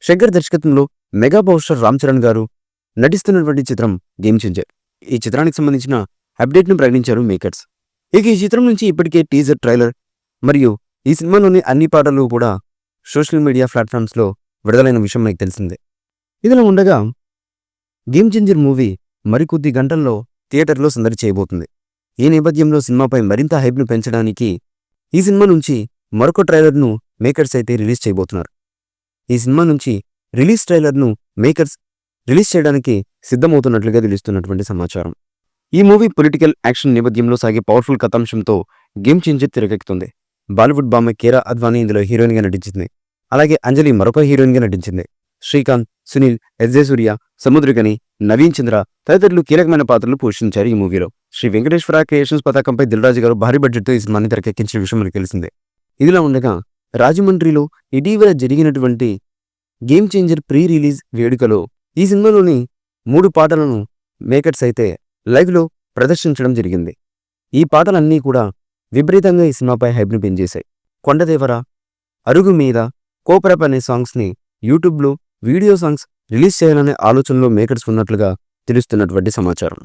శంకర్ దర్శకత్వంలో mega power star Ram Charan గారు నటిస్తున్నటువంటి చిత్రం గేమ్ చేంజర్. ఈ చిత్రానికి సంబంధించిన అప్డేట్ను ప్రకటించారు మేకర్స్. ఇక ఈ చిత్రం నుంచి ఇప్పటికే టీజర్, ట్రైలర్ మరియు ఈ సినిమాలోని అన్ని పాటలు కూడా సోషల్ మీడియా ప్లాట్ఫామ్స్లో విడుదలైన విషయం మనకు తెలిసిందే. ఇదిలా ఉండగా గేమ్ చేంజర్ మూవీ మరికొద్ది గంటల్లో థియేటర్లో సందడి చేయబోతుంది. ఈ నేపథ్యంలో సినిమాపై మరింత హైప్ను పెంచడానికి ఈ సినిమా నుంచి మరొక ట్రైలర్ను మేకర్స్ అయితే రిలీజ్ చేయబోతున్నారు. ఈ సినిమా నుంచి రిలీజ్ ట్రైలర్ను మేకర్స్ రిలీజ్ చేయడానికి సిద్ధమవుతున్నట్లుగా తెలుస్తున్నటువంటి సమాచారం. ఈ మూవీ పొలిటికల్ యాక్షన్ నేపథ్యంలో సాగే పవర్ఫుల్ కథాంశంతో గేమ్ చేంజర్ తెరకెక్కుతుంది. బాలీవుడ్ బామ్మ కీరా అద్వానీ ఇందులో హీరోయిన్గా నటించింది. అలాగే అంజలి మరొక హీరోయిన్గా నటించింది. శ్రీకాంత్, సునీల్, ఎస్జే సూర్య, సముద్రగని, నవీన్ చంద్ర తదితరులు కీలకమైన పాత్రలు పోషించారు ఈ మూవీలో. శ్రీ వెంకటేశ్వర క్రియేషన్స్ పతాకంపై దిల్రాజు గారు భారీ బడ్జెట్తో ఈ సినిమాని తెరకెక్కించిన విషయం మనకు తెలిసిందే. ఇదిలా ఉండగా రాజమండ్రిలో ఇటీవల జరిగినటువంటి గేమ్ చేంజర్ ప్రీ రిలీజ్ వేడుకలో ఈ సినిమాలోని 3 పాటలను మేకర్స్ అయితే లైవ్లో ప్రదర్శించడం జరిగింది. ఈ పాటలన్నీ కూడా విపరీతంగా ఈ సినిమాపై హైప్ను పెంచేశాయి. కొండదేవర, అరుగు మీద, కోపరప్ అనే సాంగ్స్ని యూట్యూబ్లో వీడియో సాంగ్స్ రిలీజ్ చేయాలనే ఆలోచనలో మేకర్స్ ఉన్నట్లుగా తెలుస్తున్నటువంటి సమాచారం.